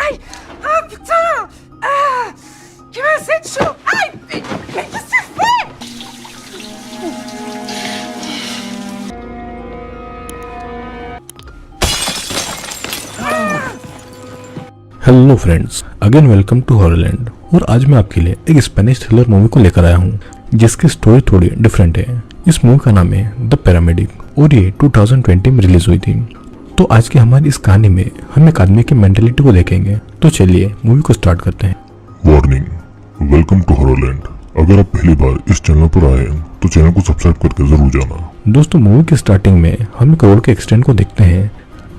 Ai, putain! Que vai ser de show? Ai, mais que se fait? Hello friends, again welcome to Horrorland. और आज मैं आपके लिए एक स्पेनिश थ्रिलर मूवी को लेकर आया हूँ जिसकी स्टोरी थोड़ी डिफरेंट है। इस मूवी का नाम है द पैरामेडिक और ये 2020 में रिलीज हुई थी। तो आज की हमारी इस कहानी में हम एक आदमी की मेंटेलिटी को देखेंगे। तो चलिए मूवी को स्टार्ट करते हैं। Warning, welcome to Horrorland. अगर आप पहली बार इस चैनल पर आए हैं तो चैनल को सब्सक्राइब करके जरूर जाना। दोस्तों, मूवी की स्टार्टिंग में हम एक रोड के एक्सीडेंट को देखते हैं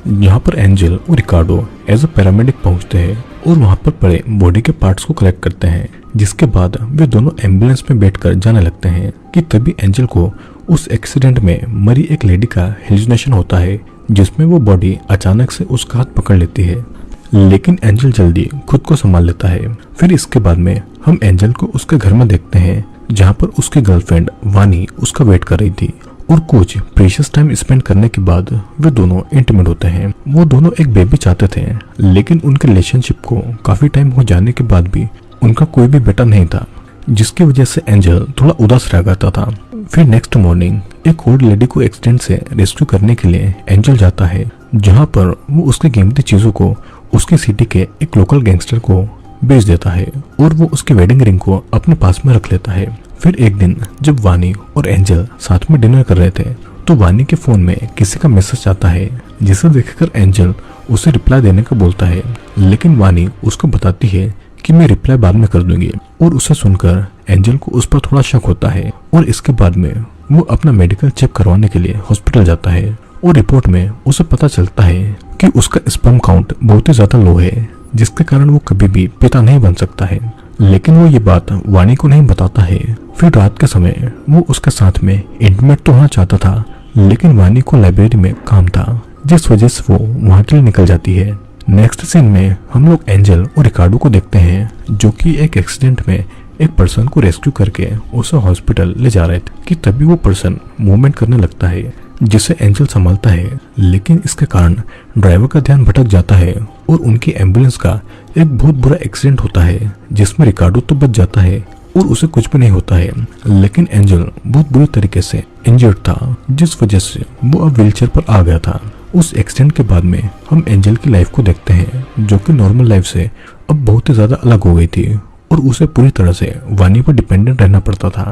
यहाँ पर एंजल और रिकार्डो एज अ पैरामेडिक पहुंचते हैं और वहां पर पड़े बॉडी के पार्ट्स को कलेक्ट करते हैं। जिसके बाद वे दोनों एम्बुलेंस में बैठकर जाने लगते हैं कि तभी एंजल को उस एक्सीडेंट में मरी एक लेडी का हेलुसिनेशन होता है जिसमें वो बॉडी अचानक से उसका हाथ पकड़ लेती है। लेकिन एंजल जल्दी खुद को संभाल लेता है। फिर इसके बाद में हम एंजल को उसके घर में देखते हैं जहाँ पर उसकी गर्लफ्रेंड वानी उसका वेट कर रही थी और कुछ प्रीशियस टाइम स्पेंड करने के बाद वे दोनों इंटीमेट होते हैं। वो दोनों एक बेबी चाहते थे लेकिन उनके रिलेशनशिप को काफी टाइम हो जाने के बाद भी उनका कोई भी बेटा नहीं था, जिसकी वजह से एंजल थोड़ा उदास रह जाता था। फिर नेक्स्ट मॉर्निंग एक ओल्ड लेडी को एक्सीडेंट से रेस्क्यू करने के लिए एंजल जाता है जहाँ पर वो उसकी कीमती चीजों को उसकी सिटी के एक लोकल गैंगस्टर को बेच देता है और वो उसकी वेडिंग रिंग को अपने पास में रख लेता है। फिर एक दिन जब वानी और एंजल साथ में डिनर कर रहे थे तो वानी के फोन में किसी का मैसेज आता है जिसे देखकर एंजल उसे रिप्लाई देने का बोलता है। लेकिन वानी उसको बताती है कि मैं रिप्लाई बाद में कर दूंगी और उसे सुनकर एंजल को उस पर थोड़ा शक होता है और इसके बाद में वो अपना मेडिकल चेक करवाने के लिए हॉस्पिटल जाता है और रिपोर्ट में उसे पता चलता है कि उसका स्पर्म काउंट बहुत ही ज्यादा लो है जिसके कारण वो कभी भी पिता नहीं बन सकता है। लेकिन वो ये बात वानी को नहीं बताता है। फिर रात के समय वो उसके साथ में इंटीमेट तो होना चाहता था लेकिन वानी को लाइब्रेरी में काम था जिस वजह से वो वहां के लिए निकल जाती है। नेक्स्ट सीन में हम लोग एंजल और रिकार्डो को देखते हैं जो कि एक एक्सीडेंट में एक पर्सन को रेस्क्यू करके उसे हॉस्पिटल ले जा रहे थे कि तभी वो पर्सन मूवमेंट करने लगता है जिसे एंजल संभालता है। लेकिन इसके कारण ड्राइवर का ध्यान भटक जाता है और उनकी एम्बुलेंस का एक बहुत बुरा एक्सीडेंट होता है जिसमें रिकार्डो तो बच जाता है और उसे कुछ भी नहीं होता है। लेकिन एंजल बहुत बुरी तरीके से इंजर्ड था जिस वजह से वो अब व्हीलचेयर पर आ गया था। उस एक्सीडेंट के बाद में हम एंजल की लाइफ को देखते हैं जो कि नॉर्मल लाइफ से अब बहुत ही ज्यादा अलग हो गई थी और उसे पूरी तरह से वानी पर डिपेंडेंट रहना पड़ता था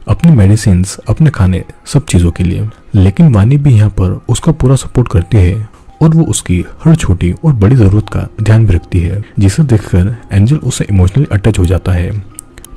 अपनी मेडिसिन, अपने खाने, सब चीजों के लिए। लेकिन वानी भी यहाँ पर उसका पूरा सपोर्ट करती है और वो उसकी हर छोटी और बड़ी जरूरत का ध्यान भी रखती है जिसे देखकर एंजल उसे इमोशनली अटैच हो जाता है।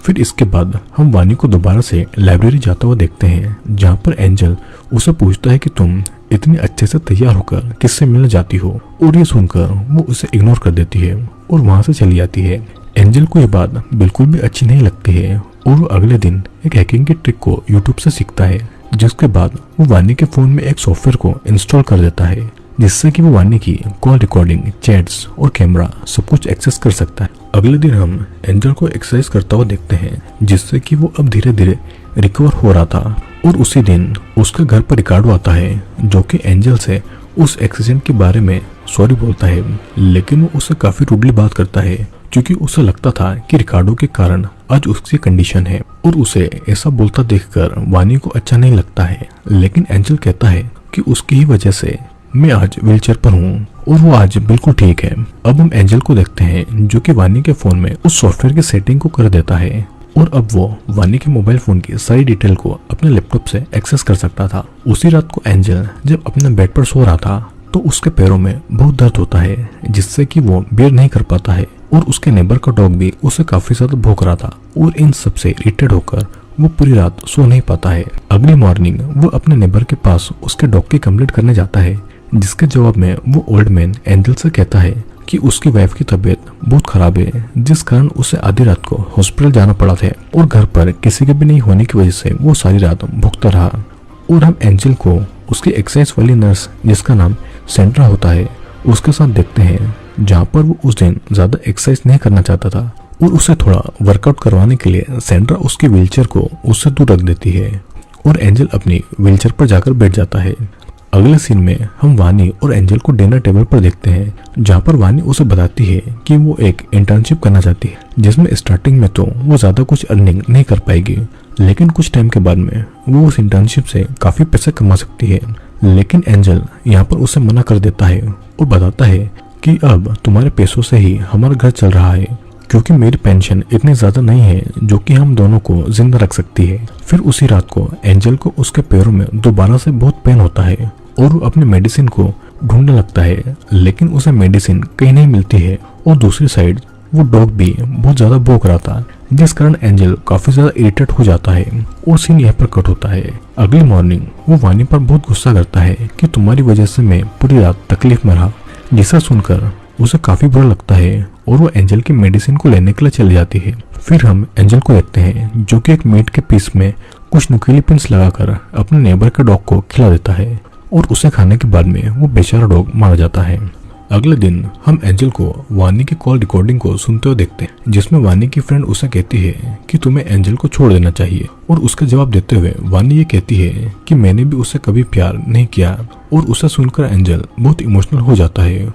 फिर इसके बाद हम वानी को दोबारा से लाइब्रेरी जाता हुआ देखते हैं जहाँ पर एंजल उसे पूछता है कि तुम इतनी अच्छे से तैयार होकर किससे मिलने जाती हो, और ये सुनकर वो उसे इग्नोर कर देती है और वहां से चली जाती है। एंजल को ये बात बिल्कुल भी अच्छी नहीं लगती है और वो अगले दिन एक हैकिंग की ट्रिक को यूट्यूब से सीखता है जिसके बाद वो वानी के फोन में एक सॉफ्टवेयर को इंस्टॉल कर देता है जिससे कि वो वानी की कॉल रिकॉर्डिंग, चैट्स और कैमरा सब कुछ एक्सेस कर सकता है। अगले दिन हम एंजल को एक्सरसाइज करता हुआ देखते हैं जिससे कि वो अब धीरे धीरे रिकवर हो रहा था। और उसी दिन उसके घर पर रिकार्डो आता है जो कि एंजल से उस एक्सीडेंट के बारे में सॉरी बोलता है। लेकिन वो उससे काफी रूडली बात करता है क्योंकि उसे लगता था कि रिकार्डो के कारण आज उसकी कंडीशन है और उसे ऐसा बोलता देखकर वानी को अच्छा नहीं लगता है। लेकिन एंजल कहता है कि उसकी ही वजह से मैं आज व्हीलचेयर पर हूँ और वो आज बिल्कुल ठीक है। अब हम एंजल को देखते हैं जो कि वानी के फोन में उस सॉफ्टवेयर की सेटिंग को कर देता है और अब वो वानी के मोबाइल फोन की सारी डिटेल को अपने लैपटॉप से एक्सेस कर सकता था। उसी रात को एंजल जब अपने बेड पर सो रहा था तो उसके पैरों में बहुत दर्द होता है जिससे कि वो बेयर नहीं कर पाता है और उसके नेबर का डॉग भी उसे काफी ज्यादा भौंक रहा था और इन सब से इरिटेट होकर वो पूरी रात सो नहीं पाता है। अगली मॉर्निंग वो अपने नेबर के पास उसके डॉग की कंप्लेंट करने जाता है जिसके जवाब में वो ओल्ड मैन एंजल से कहता है कि उसकी वाइफ की तबीयत बहुत खराब है जिस कारण उसे आधी रात को हॉस्पिटल जाना पड़ा था और घर पर किसी के भी नहीं होने की वजह से वो सारी रात भुगता रहा। और हम एंजल को उसकी एक्सरसाइज वाली नर्स जिसका नाम सेंड्रा होता है उसके साथ देखते हैं जहाँ पर वो उस दिन ज्यादा एक्सरसाइज नहीं करना चाहता था और उसे थोड़ा वर्कआउट करवाने के लिए सेंड्रा उसकी व्हीलचेयर को उससे दूर रख देती है और एंजल अपनी व्हीलचेयर पर जाकर बैठ जाता है। अगले सीन में हम वानी और एंजल को डिनर टेबल पर देखते हैं, जहाँ पर वानी उसे बताती है कि वो एक इंटर्नशिप करना चाहती है, जिसमें स्टार्टिंग में तो वो ज्यादा कुछ अर्निंग नहीं कर पाएगी, लेकिन कुछ टाइम के बाद में वो उस इंटर्नशिप से काफी पैसे कमा सकती है। लेकिन एंजल यहाँ पर उसे मना कर देता है और बताता है कि अब तुम्हारे पैसों से ही हमारा घर चल रहा है, क्योंकि मेरी पेंशन इतनी ज्यादा नहीं है जो कि हम दोनों को जिंदा रख सकती है। फिर उसी रात को एंजल को उसके पैरों में दोबारा से बहुत पेन होता है और वो अपने मेडिसिन को ढूंढने लगता है, लेकिन उसे मेडिसिन कहीं नहीं मिलती है। और दूसरी साइड वो डॉग भी बहुत ज्यादा भौंक रहा था, जिस कारण एंजल काफी ज्यादा इरिटेट हो जाता है और सीन यहाँ पर कट होता है। अगली मॉर्निंग वो वानी पर बहुत गुस्सा करता है कि तुम्हारी वजह से मैं पूरी रात तकलीफ में रहा, जिसे सुनकर उसे काफी बुरा लगता है और वो एंजल की मेडिसिन को लेने के लिए चली जाती है। फिर हम एंजल को देखते हैं जो कि एक मीट के पीस में कुछ नुकीली पिंस लगाकर अपने नेबर के डॉग को खिला देता है और उसे खाने के बाद में वो बेचारा डॉग मार जाता है। अगले दिन हम एंजल को वानी की कॉल रिकॉर्डिंग को सुनते हुए देखते हैं, जिसमें वानी की फ्रेंड उसे कहती है कि तुम्हें एंजल को छोड़ देना चाहिए, और उसका जवाब देते हुए वानी ये कहती है कि मैंने भी उससे कभी प्यार नहीं किया। और उसे सुनकर एंजल बहुत इमोशनल हो जाता है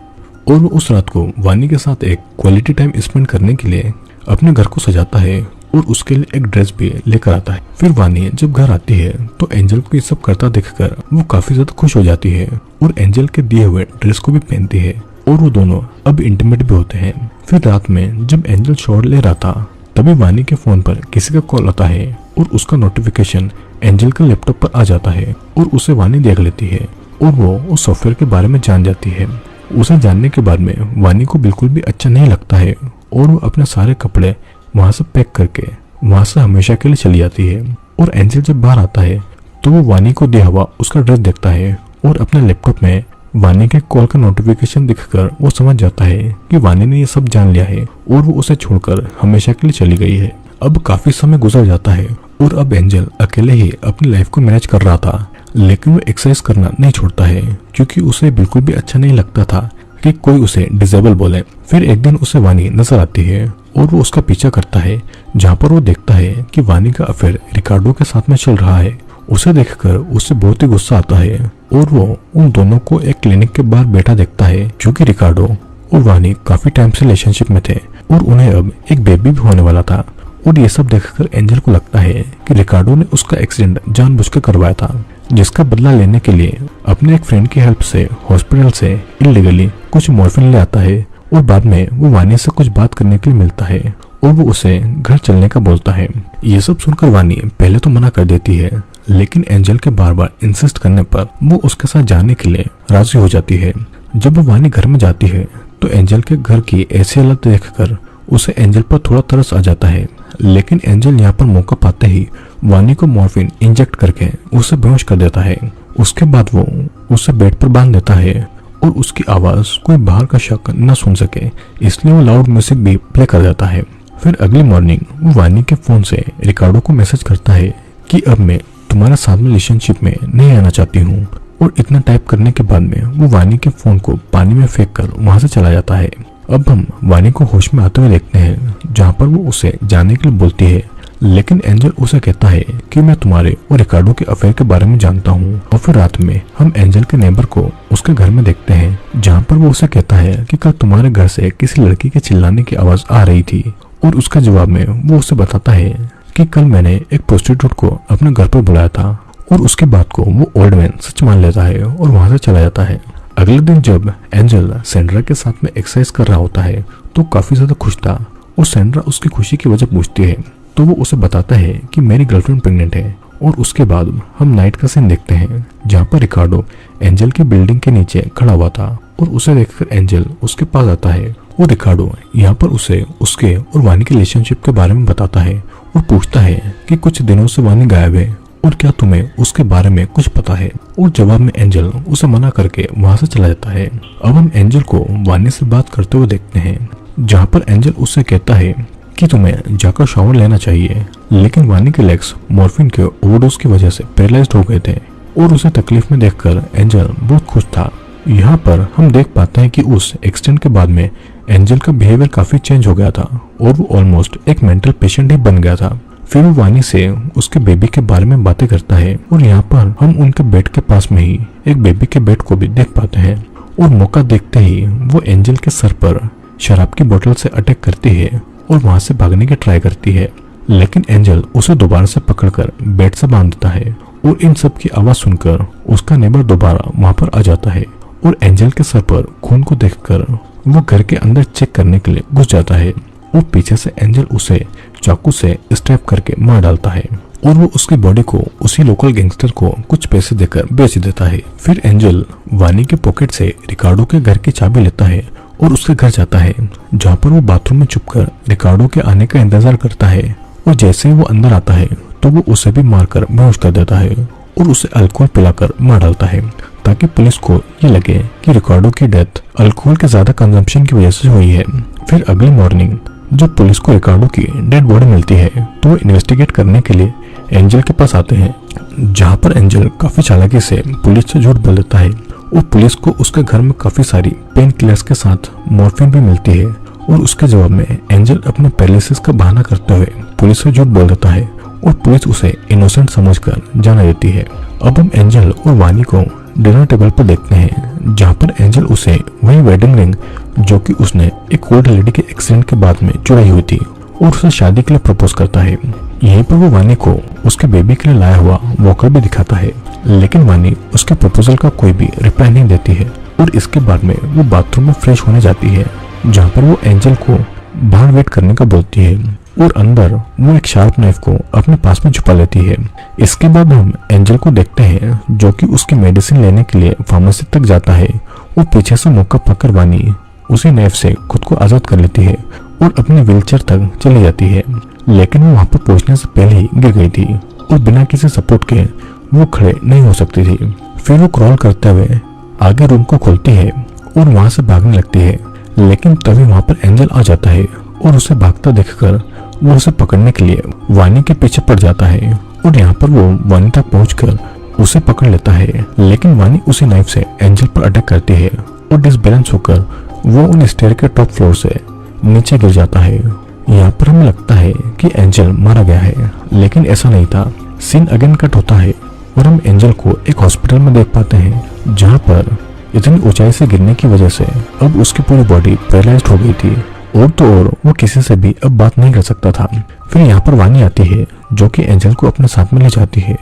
और वो उस रात को वानी के साथ एक क्वालिटी टाइम स्पेंड करने के लिए अपने घर को सजाता है और उसके लिए एक ड्रेस भी लेकर आता है। फिर वानी जब घर आती है तो एंजल को ये सब करता देखकर वो काफी ज्यादा खुश हो जाती है और एंजल के दिए हुए ड्रेस को भी पहनती है और वो दोनों अब इंटीमेट भी होते हैं। फिर रात में जब एंजल शॉवर ले रहा था तभी वानी के फोन पर किसी का कॉल आता है और उसका नोटिफिकेशन एंजल के लैपटॉप पर आ जाता है और उसे वानी देख लेती है और वो उस सॉफ्टवेयर के बारे में जान जाती है। उसे जानने के बाद में वानी को बिल्कुल भी अच्छा नहीं लगता है और वो अपने सारे कपड़े वहां से पैक करके वहां से हमेशा के लिए चली जाती है। और एंजल जब बाहर आता है तो वो वानी को दिया हुआ उसका ड्रेस देखता है और अपने लैपटॉप में वानी के कॉल का नोटिफिकेशन दिखकर वो समझ जाता है कि वानी ने ये सब जान लिया है और वो उसे छोड़कर हमेशा के लिए चली गई है। अब काफी समय गुजर जाता है और अब एंजल अकेले ही अपनी लाइफ को मैनेज कर रहा था, लेकिन वो एक्सरसाइज करना नहीं छोड़ता है क्योंकि उसे बिल्कुल भी अच्छा नहीं लगता था कि कोई उसे डिसेबल बोले। फिर एक दिन उसे वानी नजर आती है और वो उसका पीछा करता है, जहाँ पर वो देखता है कि वानी का अफेयर रिकार्डो के साथ में चल रहा है। उसे देखकर उसे बहुत ही गुस्सा आता है और वो उन दोनों को एक क्लिनिक के बाहर बैठा देखता है, क्योंकि रिकार्डो और वानी काफी टाइम से रिलेशनशिप में थे और उन्हें अब एक बेबी भी होने वाला था। और ये सब देखकर एंजल को लगता है कि रिकार्डो ने उसका एक्सीडेंट जानबूझकर करवाया था, जिसका बदला लेने के लिए अपने एक फ्रेंड की हेल्प से हॉस्पिटल से इलीगली कुछ मॉर्फिन ले आता है और बाद में वो वानी से कुछ बात करने के लिए मिलता है और वो उसे घर चलने का बोलता है। ये सब सुनकर वानी पहले तो मना कर देती है, लेकिन एंजल के बार बार इंसिस्ट करने पर वो उसके साथ जाने के लिए राजी हो जाती है। जब वो वानी घर में जाती है तो एंजल के घर की ऐसी हालत देखकर उसे एंजल पर थोड़ा तरस आ जाता है, लेकिन एंजल यहाँ पर मौका पाते ही वानी को मॉर्फिन इंजेक्ट करके उसे बेहोश कर देता है। उसके बाद वो उसे बेड पर बांध देता है और उसकी आवाज कोई बाहर का शख्स न सुन सके, इसलिए वो लाउड म्यूजिक भी प्ले कर देता है। फिर अगली मॉर्निंग वो वानी के फोन से रिकार्डो को मैसेज करता है कि अब मैं तुम्हारे साथ में रिलेशनशिप में नहीं आना चाहती हूँ, और इतना टाइप करने के बाद में वो वानी के फोन को पानी में फेंक कर वहां से चला जाता है। अब हम वानी को होश में आते हुए देखते हैं, जहाँ पर वो उसे जाने के लिए बोलती है, लेकिन एंजल उसे कहता है कि मैं तुम्हारे और रिकार्डो के अफेयर के बारे में जानता हूँ। और फिर रात में हम एंजल के नेबर को उसके घर में देखते हैं, जहाँ पर वो उसे कहता है कि कल तुम्हारे घर से किसी लड़की के चिल्लाने की आवाज आ रही थी, और उसके जवाब में वो उसे बताता है कि कल मैंने एक प्रोस्टिट्यूट को अपने घर पर बुलाया था, और उसकी बात को वो ओल्ड मैन सच मान लेता है और वहां से चला जाता है। अगले दिन जब एंजल सैंड्रा के साथ में एक्सरसाइज कर रहा होता है तो काफी ज्यादा खुश था, और सैंड्रा उसकी खुशी की वजह पूछती है तो वो उसे बताता है कि मेरी गर्लफ्रेंड प्रेग्नेंट है। और उसके बाद हम नाइट का सीन देखते हैं, जहाँ पर रिकार्डो एंजल की बिल्डिंग के नीचे खड़ा हुआ था, और उसे देखकर एंजल उसके पास आता है और रिकार्डो यहाँ पर उसे उसके और वानी के रिलेशनशिप के बारे में बताता है और पूछता है कि कुछ दिनों से वानी गायब है और क्या तुम्हें उसके बारे में कुछ पता है। और जवाब में एंजल उसे मना करके वहां से चला जाता है। अब हम एंजल को वानी से बात करते हुए देखते हैं, जहाँ पर एंजल उससे कहता है कि तुम्हें जाकर शावर लेना चाहिए, लेकिन वानी के लेग्स मॉर्फिन के ओवरडोज की वजह से पैरालाइज्ड हो गए थे, और उसे तकलीफ में देखकर एंजल बहुत खुश था। यहाँ पर हम देख पाते हैं कि उस एक्सीडेंट के बाद में एंजल का बिहेवियर काफी चेंज हो गया था और वो ऑलमोस्ट एक मेंटल पेशेंट ही बन गया था। फिर वो वानी से उसके बेबी के बारे में बातें करता है और यहाँ पर हम उनके बेड के पास में ही एक बेबी के बेड को भी देख पाते हैं और मौका देखते ही वो एंजल के सर पर शराब की बोतल से अटैक करती है और वहां से भागने की ट्राई करती है, लेकिन एंजल उसे दोबारा से पकड़कर बेड से बांध देता है और इन सब की आवाज सुनकर उसका नेबर दोबारा वहां पर आ जाता है और एंजल के सर पर खून को देखकर वो घर के अंदर चेक करने के लिए घुस जाता है और पीछे से एंजल उसे चाकू से स्टैब करके मार डालता है और वो उसकी बॉडी को उसी लोकल गैंगस्टर को कुछ पैसे देकर बेच देता है। फिर एंजल वानी के पॉकेट से रिकार्डो के घर की चाबी लेता है और उसके घर जाता है, जहाँ पर वो बाथरूम में छुपकर रिकार्डो के आने का इंतजार करता है और जैसे ही वो अंदर आता है तो वो उसे भी मारकर बेहोश कर देता है और उसे अल्कोहल पिलाकर मार डालता है ताकि पुलिस को ये लगे कि रिकार्डो की डेथ अल्कोहल के ज्यादा कंजम्पशन की वजह से हुई है। फिर अगली मॉर्निंग जब पुलिस को रिकार्डो की डेड बॉडी मिलती है तो वो इन्वेस्टिगेट करने के लिए एंजल के पास आते हैं, जहाँ पर एंजल काफी चालाकी से पुलिस से झूठ बोल देता है और पुलिस को उसके घर में काफी सारी पेन किलर्स के साथ मॉर्फिन भी मिलती है और उसके जवाब में एंजल अपने पैरालिसिस का बहाना करते हुए पुलिस से झूठ बोल देता है और पुलिस उसे इनोसेंट समझकर जाने देती है। अब हम एंजल और वानी को डिनर टेबल पर देखते हैं, जहाँ पर एंजल उसे वही वेडिंग रिंग जो कि उसने एक ओल्ड लेडी के एक्सीडेंट के बाद में चुराई हुई थी और उसे शादी के लिए प्रपोज करता है। यहीं पर वो वानी को उसके बेबी के लिए लाया हुआ वॉकर भी दिखाता है, लेकिन वानी उसके प्रपोजल का कोई भी रिप्लाई नहीं देती है और इसके बाद में वो बाथरूम में फ्रेश होने जाती है, जहाँ पर वो एंजल को बाहर वेट करने का बोलती है और अंदर वो एक शार्प नाइफ को अपने पास में छुपा लेती है। इसके बाद हम एंजल को देखते हैं जो कि उसकी मेडिसिन लेने के लिए फार्मेसी तक जाता है। वो पीछे से मौका पाकर वानी उसी नाइफ से खुद को आजाद कर लेती है और अपने व्हीलचेयर तक चली जाती है, लेकिन वो वहां पर पहुंचने से पहले ही गिर गई थी और बिना किसी सपोर्ट के वो खड़े नहीं हो सकती थी। फिर वो क्रॉल करते हुए आगे रूम को खोलती है और वहां से भागने लगती है, लेकिन तभी वहां पर एंजल आ जाता है और उसे भागता देखकर वो उसे पकड़ने के लिए वानी के पीछे पड़ जाता है और यहाँ पर वो वानी तक पहुंचकर उसे पकड़ लेता है, लेकिन वानी उसी नाइफ से एंजल पर अटैक करती है और डिसबैलेंस होकर वो उन स्टेयर के टॉप फ्लोर से नीचे गिर जाता है। यहाँ पर हमें लगता है कि एंजल मारा गया है, लेकिन ऐसा नहीं था। सीन अगेन कट होता है और हम एंजल को एक हॉस्पिटल में देख पाते हैं, जहाँ पर इतनी ऊंचाई से गिरने की वजह से अब उसकी पूरी बॉडी पैरालाइज्ड हो गई थी और तो और वो किसी से भी अब बात नहीं कर सकता था। फिर यहाँ पर वानी आती है जो कि एंजल को अपने साथ में ले जाती है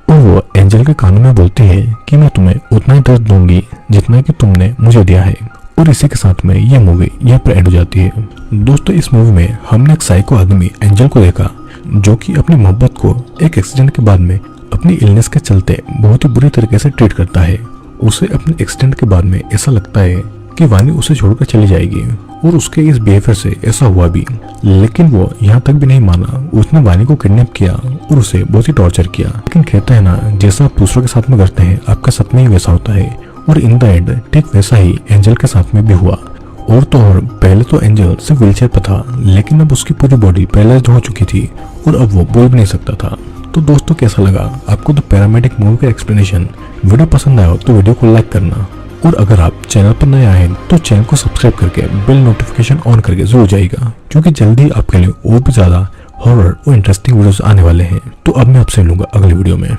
और वो एंजल के कानों में बोलती है कि मैं तुम्हें उतना ही दर्द दूंगी जितना कि तुमने मुझे दिया है। और इसी के साथ में ये मूवी यहाँ पर एंड हो जाती है। दोस्तों, इस मूवी में हमने एक साइको आदमी एंजल को देखा जो कि अपनी मोहब्बत को एक एक्सीडेंट के बाद में अपनी इलनेस के चलते बहुत ही बुरी तरीके से ट्रीट करता है। उसे अपने एक्सीडेंट के बाद में ऐसा लगता है कि वानी उसे छोड़कर चली जाएगी और उसके इस बिहेवियर से ऐसा हुआ भी, लेकिन वो यहाँ तक भी नहीं माना। उसने वानी को किडनैप किया और उसे बहुत ही टॉर्चर किया। लेकिन कहता है ना, जैसा आप दूसरों के साथ में करते हैं आपका सपना ही वैसा होता है, और इन द एंड ठीक वैसा ही एंजल के साथ में भी हुआ। और तो और पहले तो एंजल सिर्फ व्हीलचेयर पर था, लेकिन अब उसकी पूरी बॉडी पैरालाइज्ड हो चुकी थी और अब वो बोल भी नहीं सकता था। तो दोस्तों, कैसा लगा आपको द पैरामेडिक मूवी का एक्सप्लेनेशन? वीडियो पसंद आया हो तो वीडियो को लाइक करना, और अगर आप चैनल पर नए आए हैं तो चैनल को सब्सक्राइब करके बेल नोटिफिकेशन ऑन करके जरूर जाइएगा, क्योंकि जल्दी आपके लिए और भी ज्यादा हॉरर और इंटरेस्टिंग वीडियोस आने वाले हैं। तो अब मैं आपसे मिलूंगा अगली वीडियो में।